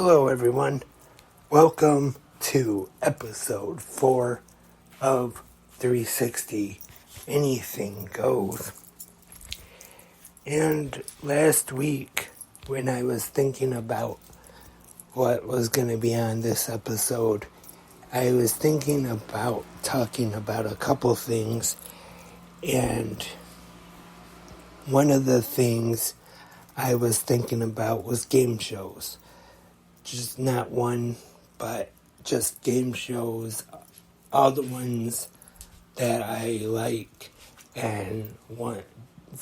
Hello, everyone. Welcome to episode 4 of 360 Anything Goes. And last week, when I was thinking about what was going to be on this episode, I was thinking about talking about a couple things, and one of the things I was thinking about was game shows. Just not one, but just game shows, all the ones that I like and ones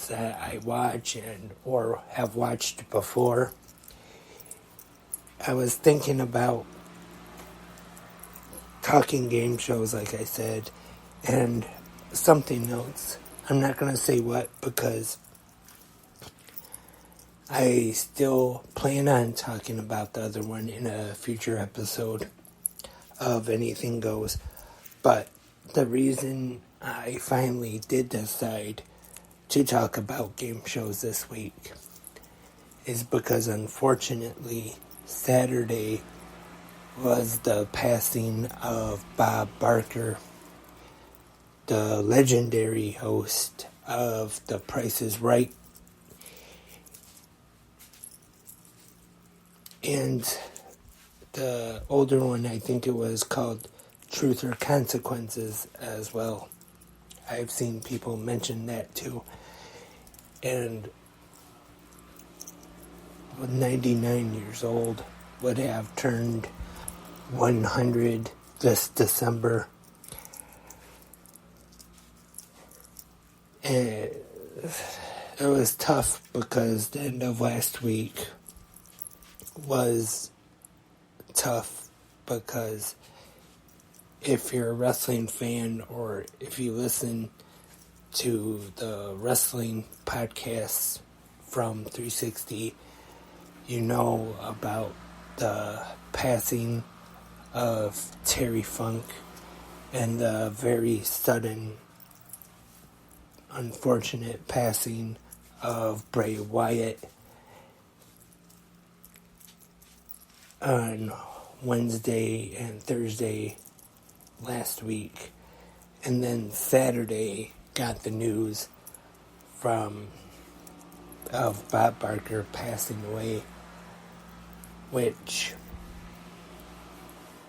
that I watch or have watched before. I was thinking about talking game shows, like I said, and something else. I'm not going to say what because I still plan on talking about the other one in a future episode of Anything Goes. But the reason I finally did decide to talk about game shows this week is because, unfortunately, Saturday was the passing of Bob Barker, the legendary host of The Price is Right. And the older one, I think it was called Truth or Consequences as well. I've seen people mention that too. And 99 years old, would have turned 100 this December. And it was tough because the end of last week was tough because if you're a wrestling fan or if you listen to the wrestling podcasts from 360, you know about the passing of Terry Funk and the very sudden, unfortunate passing of Bray Wyatt on Wednesday and Thursday last week. And then Saturday got the news of Bob Barker passing away, which,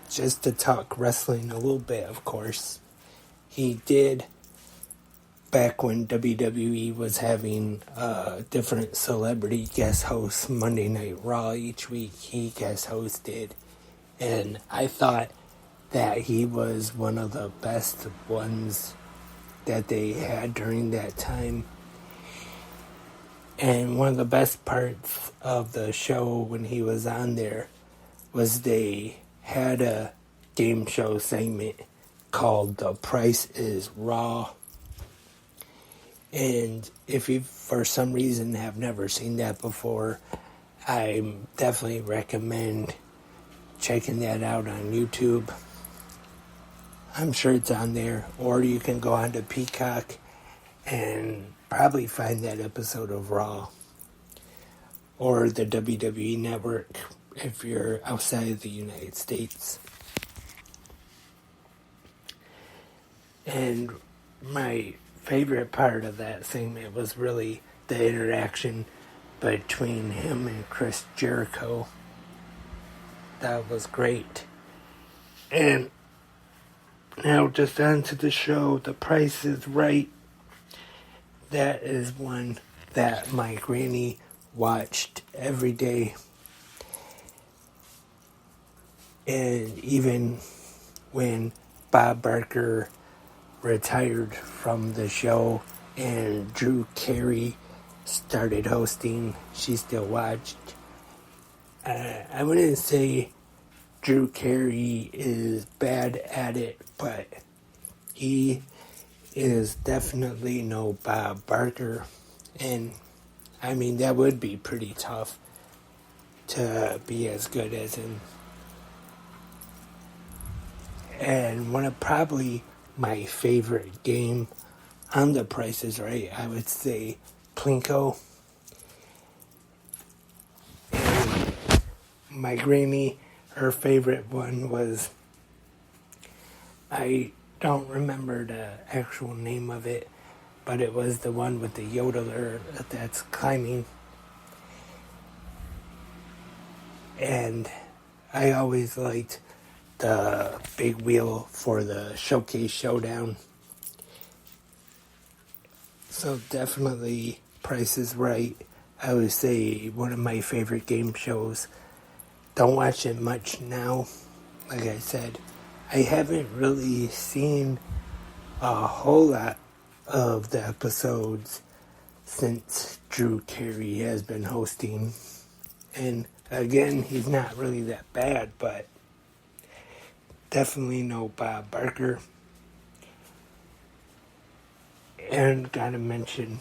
just to talk wrestling a little bit, of course, he did, back when WWE was having different celebrity guest hosts Monday Night Raw each week, he guest hosted. And I thought that he was one of the best ones that they had during that time. And one of the best parts of the show when he was on there was they had a game show segment called The Price is Raw. And if you, for some reason, have never seen that before, I definitely recommend checking that out on YouTube. I'm sure it's on there. Or you can go on to Peacock and probably find that episode of Raw. Or the WWE Network if you're outside of the United States. And my favorite part of that segment was really the interaction between him and Chris Jericho. That was great. And now just on to the show, The Price is Right. That is one that my granny watched every day. And even when Bob Barker retired from the show and Drew Carey started hosting, she still watched. I wouldn't say Drew Carey is bad at it, but he is definitely no Bob Barker. And I mean, that would be pretty tough to be as good as him. And one of probably my favorite game on The Price is Right, I would say Plinko. And my granny, her favorite one was, I don't remember the actual name of it, but it was the one with the yodeler that's climbing. And I always liked the big wheel for the Showcase Showdown. So definitely Price is Right. I would say one of my favorite game shows. Don't watch it much now. Like I said, I haven't really seen a whole lot of the episodes since Drew Carey has been hosting. And again, he's not really that bad, but definitely no Bob Barker. And gotta mention,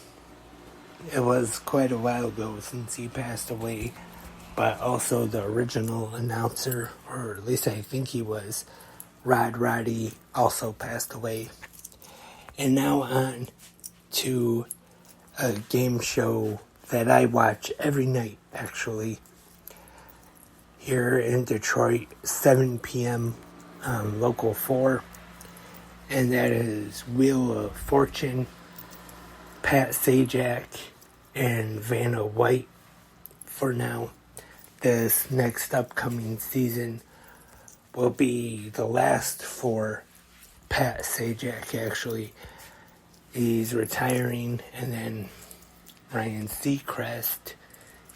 it was quite a while ago since he passed away, but also the original announcer, or at least I think he was, Rod Roddy, also passed away. And now on to a game show that I watch every night, actually, here in Detroit, 7 p.m. on Local 4, and that is Wheel of Fortune. Pat Sajak and Vanna White for now. This next upcoming season will be the last for Pat Sajak, actually. He's retiring, and then Ryan Seacrest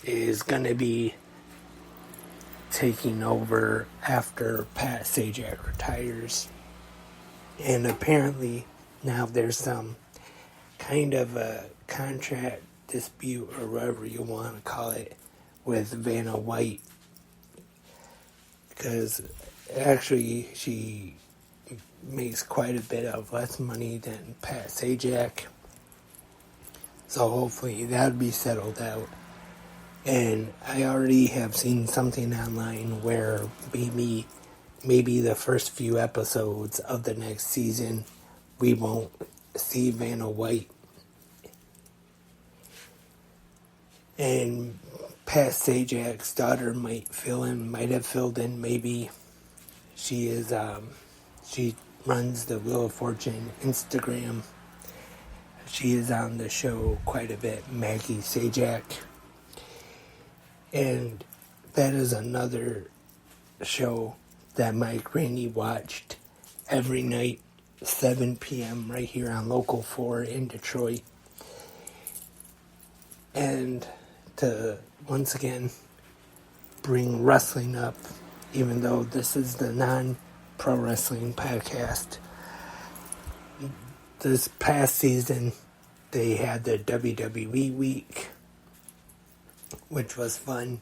is going to be taking over after Pat Sajak retires. And apparently now there's some kind of a contract dispute, or whatever you want to call it, with Vanna White, because actually she makes quite a bit of less money than Pat Sajak, so hopefully that'll be settled out. And I already have seen something online where maybe the first few episodes of the next season we won't see Vanna White. And Pat Sajak's daughter might have filled in maybe. She runs the Wheel of Fortune Instagram. She is on the show quite a bit, Maggie Sajak. And that is another show that my granny watched every night, 7 p.m. right here on Local 4 in Detroit. And to once again bring wrestling up, even though this is the non-pro wrestling podcast. This past season, they had the WWE week, which was fun.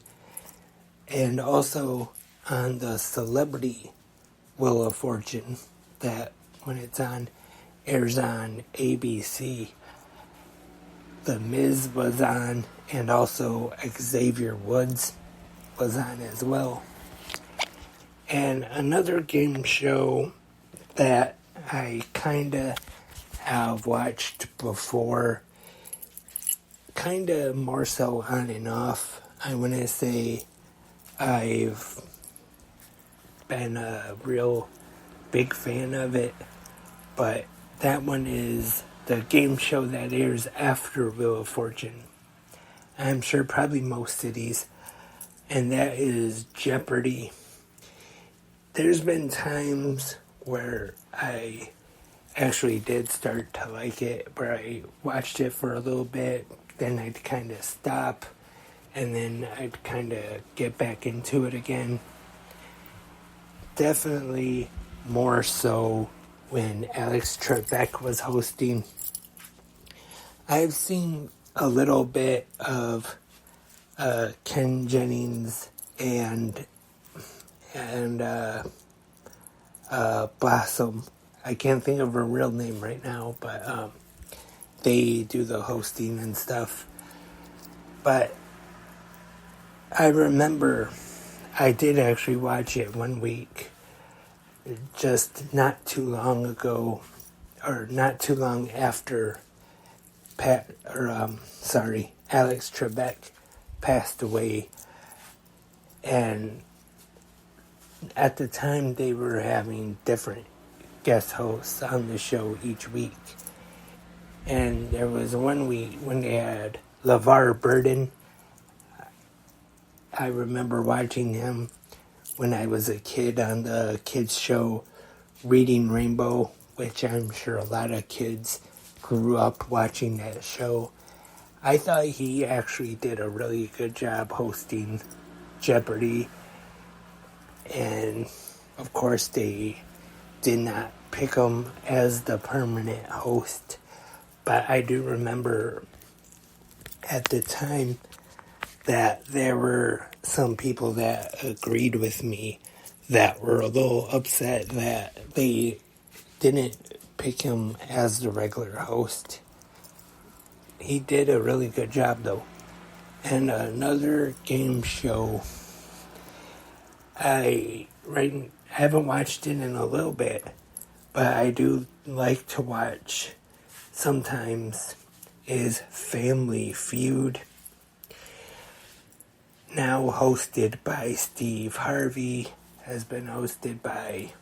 And also on the Celebrity Wheel of Fortune, that when it's on, airs on ABC. The Miz was on, and also Xavier Woods was on as well. And another game show that I kind of have watched before, kind of more so on and off. I want to say I've been a real big fan of it, but that one is the game show that airs after Wheel of Fortune. I'm sure probably most cities, and that is Jeopardy. There's been times where I actually did start to like it, where I watched it for a little bit, then I'd kind of stop, and then I'd kind of get back into it again. Definitely more so when Alex Trebek was hosting. I've seen a little bit of Ken Jennings and Blossom. I can't think of her real name right now, but they do the hosting and stuff. But I remember I did actually watch it one week, just not too long ago, or not too long after Alex Trebek passed away. And at the time they were having different guest hosts on the show each week. And there was one week when they had LeVar Burton. I remember watching him when I was a kid on the kids show Reading Rainbow, which I'm sure a lot of kids grew up watching that show. I thought he actually did a really good job hosting Jeopardy! And of course they did not pick him as the permanent host, but I do remember at the time that there were some people that agreed with me that were a little upset that they didn't pick him as the regular host. He did a really good job though. And another game show, I haven't watched it in a little bit, but I do like to watch sometimes, is Family Feud. Now hosted by Steve Harvey, has been hosted by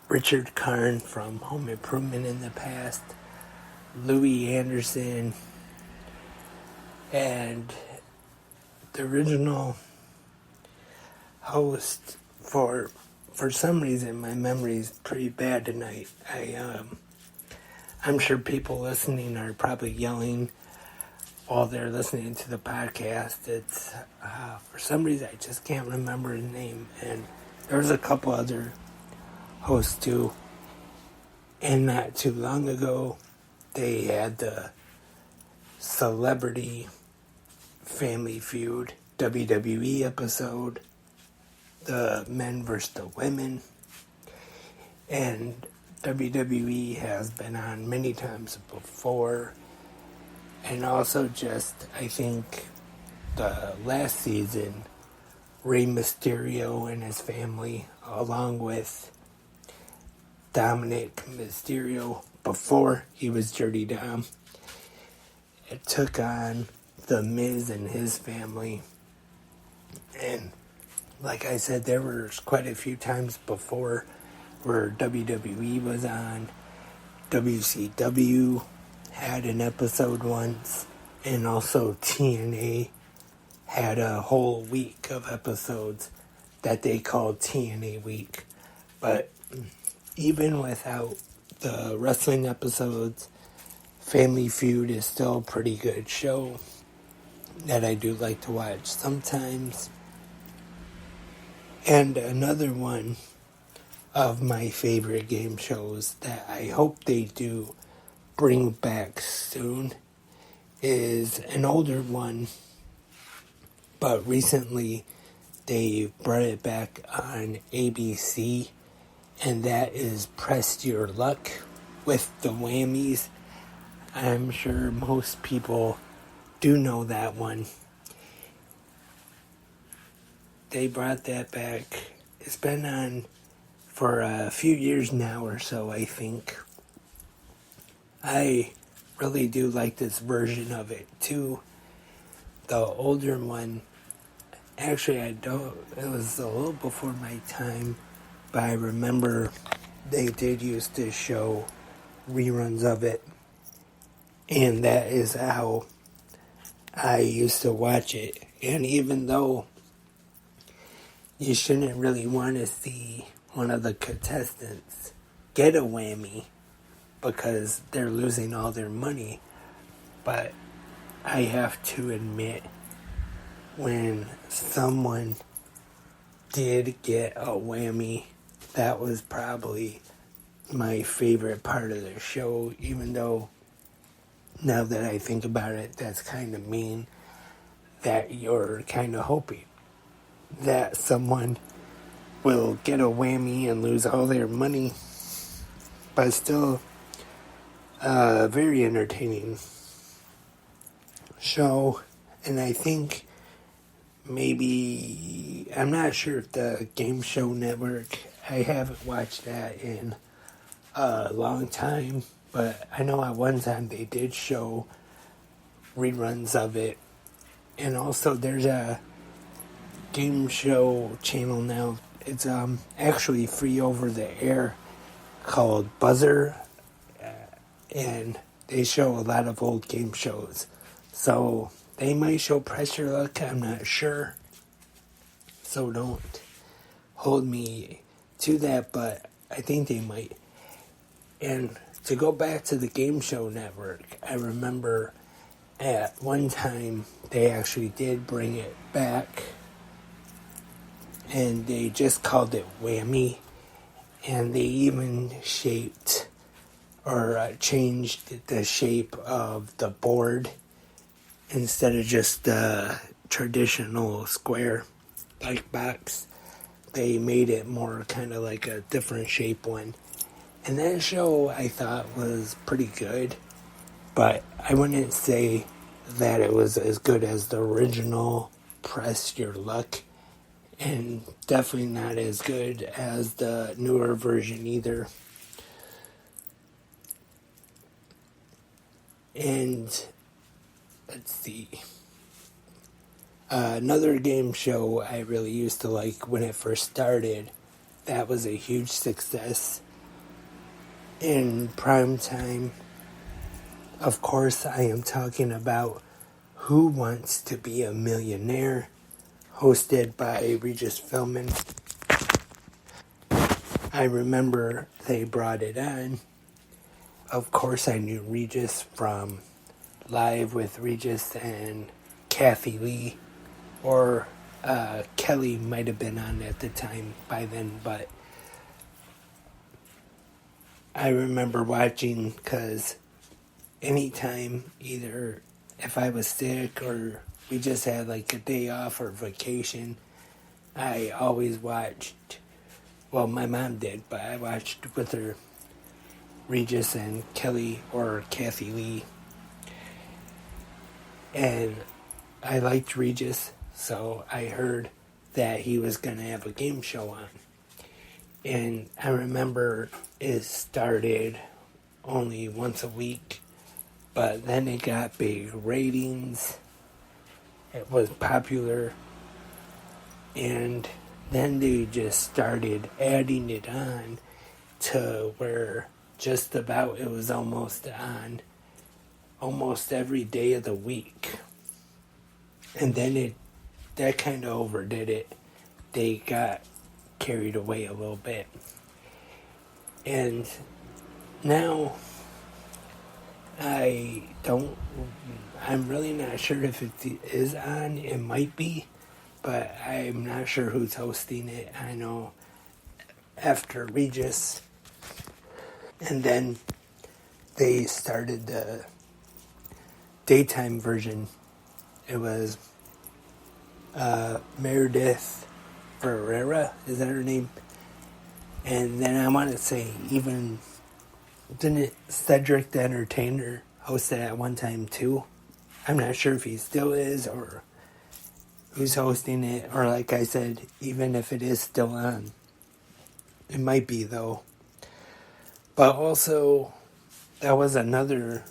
Richard Karn from Home Improvement in the past, Louis Anderson, and the original host, for some reason my memory is pretty bad tonight. I'm sure people listening are probably yelling while they're listening to the podcast. It's for some reason I just can't remember his name, and there's a couple other hosts too. And not too long ago they had the Celebrity Family Feud WWE episode, the men versus the women, and WWE has been on many times before. And also just, I think, the last season, Rey Mysterio and his family, along with Dominic Mysterio, before he was Dirty Dom, it took on The Miz and his family. And like I said, there were quite a few times before where WWE was on. WCW had an episode once, and also TNA had a whole week of episodes that they called TNA Week. But even without the wrestling episodes, Family Feud is still a pretty good show that I do like to watch sometimes. And another one of my favorite game shows that I hope they do bring back soon is an older one, but recently they brought it back on ABC, and that is Press Your Luck with the Whammies. I'm sure most people do know that one. They brought that back. It's been on for a few years now or so, I think. I really do like this version of it too. The older one, actually it was a little before my time, but I remember they did used to show reruns of it, and that is how I used to watch it. And even though you shouldn't really want to see one of the contestants get a whammy because they're losing all their money, but I have to admit, when someone did get a whammy, that was probably my favorite part of the show, even though now that I think about it, that's kind of mean that you're kind of hoping that someone will get a whammy and lose all their money, but still a very entertaining show. And I think maybe, I'm not sure if the Game Show Network, I haven't watched that in a long time, but I know at one time they did show reruns of it. And also there's a game show channel now. It's actually free over the air, called Buzzer, and they show a lot of old game shows. So they might show Pressure Luck, I'm not sure. So don't hold me to that, but I think they might. And to go back to the Game Show Network, I remember at one time they actually did bring it back, and they just called it Whammy, and they even shaped or changed the shape of the board. Instead of just the traditional square like box, they made it more kind of like a different shape one. And that show I thought was pretty good, but I wouldn't say that it was as good as the original Press Your Luck, and definitely not as good as the newer version either. And let's see. Another game show I really used to like when it first started, that was a huge success in prime time. Of course, I am talking about Who Wants to Be a Millionaire, hosted by Regis Philbin. I remember they brought it on. Of course, I knew Regis from Live with Regis and Kathy Lee, or Kelly might have been on at the time by then, but I remember watching because anytime, either if I was sick or we just had like a day off or vacation, I always watched, well, my mom did, but I watched with her Regis and Kelly or Kathy Lee. And I liked Regis, so I heard that he was going to have a game show on. And I remember it started only once a week, but then it got big ratings. It was popular. And then they just started adding it on to where just about it was almost on almost every day of the week. And then that kind of overdid it. They got carried away a little bit. And now I'm really not sure if it is on. It might be, but I'm not sure who's hosting it. I know after Regis, and then they started the daytime version. It was Meredith Ferreira, is that her name? And then I want to say even, didn't Cedric the Entertainer host it at one time too? I'm not sure if he still is or who's hosting it, or like I said, even if it is still on. It might be though. But also, that was another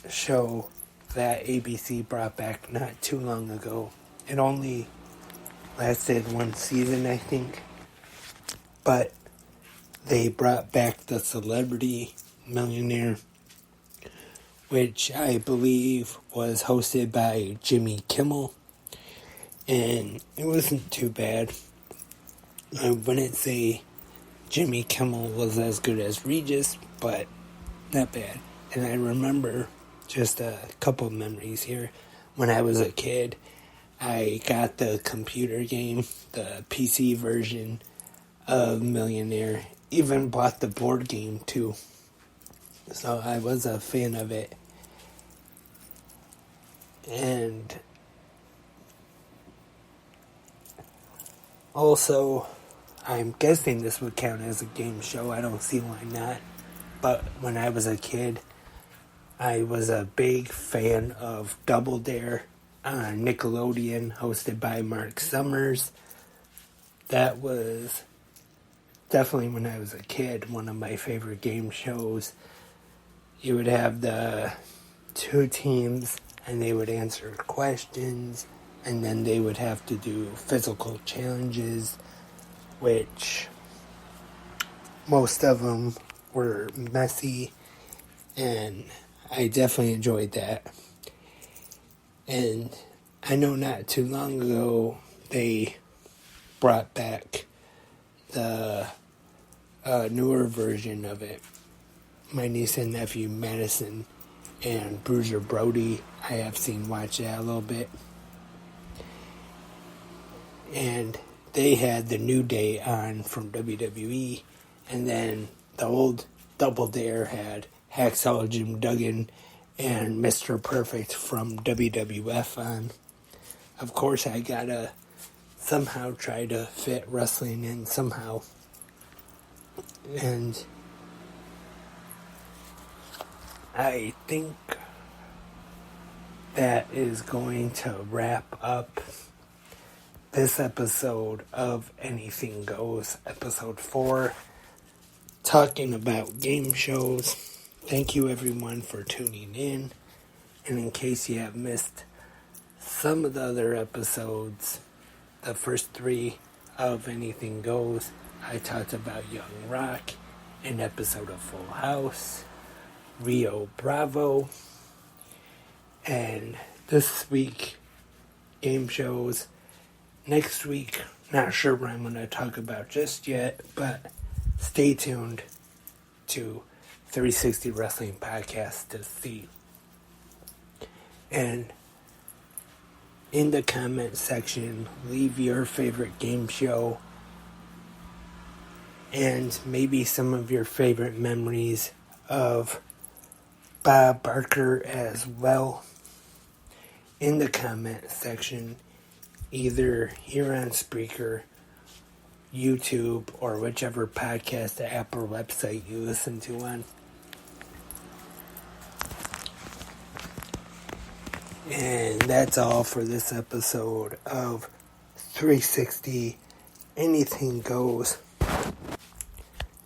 show that ABC brought back not too long ago. It only lasted one season, I think. But they brought back the Celebrity Millionaire, which I believe was hosted by Jimmy Kimmel. And it wasn't too bad. I wouldn't say Jimmy Kimmel was as good as Regis, but not bad. And I remember just a couple memories here. When I was a kid, I got the computer game, the PC version of Millionaire. Even bought the board game too. So I was a fan of it. And also, I'm guessing this would count as a game show. I don't see why not. But when I was a kid, I was a big fan of Double Dare on Nickelodeon, hosted by Mark Summers. That was definitely, when I was a kid, one of my favorite game shows. You would have the two teams, and they would answer questions, and then they would have to do physical challenges, which most of them were messy, and I definitely enjoyed that. And I know not too long ago they brought back the newer version of it. My niece and nephew Madison and Bruiser Brody, I have seen watch that a little bit. And they had the New Day on from WWE, and then the old Double Dare had Hacksaw Jim Duggan and Mr. Perfect from WWF on. Of course, I gotta somehow try to fit wrestling in somehow. And I think that is going to wrap up this episode of Anything Goes, episode 4, talking about game shows. Thank you everyone for tuning in. And in case you have missed some of the other episodes, the first 3 of Anything Goes, I talked about Young Rock, an episode of Full House, Rio Bravo, and this week, game shows. Next week, not sure what I'm going to talk about just yet, but stay tuned to 360 Wrestling Podcast to see. And in the comment section, leave your favorite game show and maybe some of your favorite memories of Bob Barker as well in the comment section, either here on Spreaker, YouTube, or whichever podcast app or website you listen to on. And that's all for this episode of 360 Anything Goes.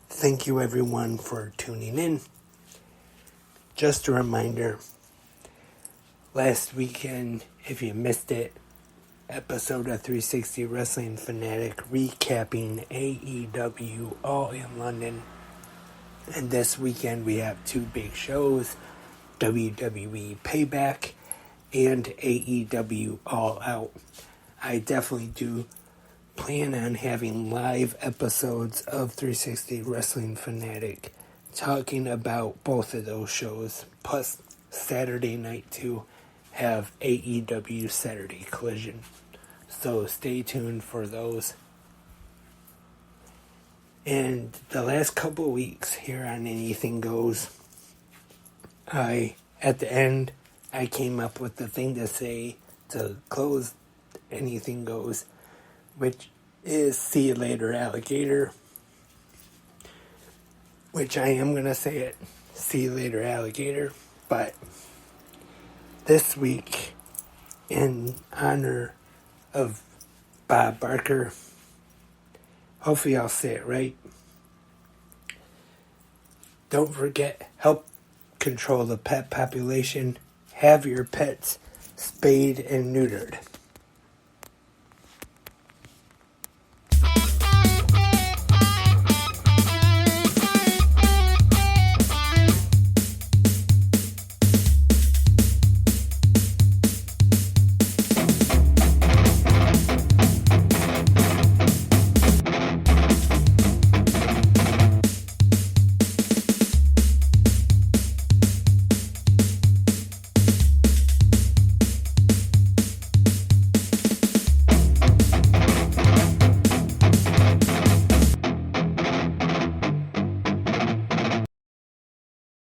Thank you everyone for tuning in. Just a reminder, last weekend, if you missed it, episode of 360 Wrestling Fanatic recapping AEW All in London. And this weekend we have 2 big shows, WWE Payback and AEW All Out. I definitely do plan on having live episodes of 360 Wrestling Fanatic talking about both of those shows, plus Saturday night to have AEW Saturday Collision. So stay tuned for those. And the last couple weeks here on Anything Goes, at the end, I came up with the thing to say to close Anything Goes, which is "See you later, alligator." Which I am going to say it, "See you later, alligator." But this week, in honor of Bob Barker, hopefully I'll say it right. Don't forget, help control the pet population. Have your pets spayed and neutered.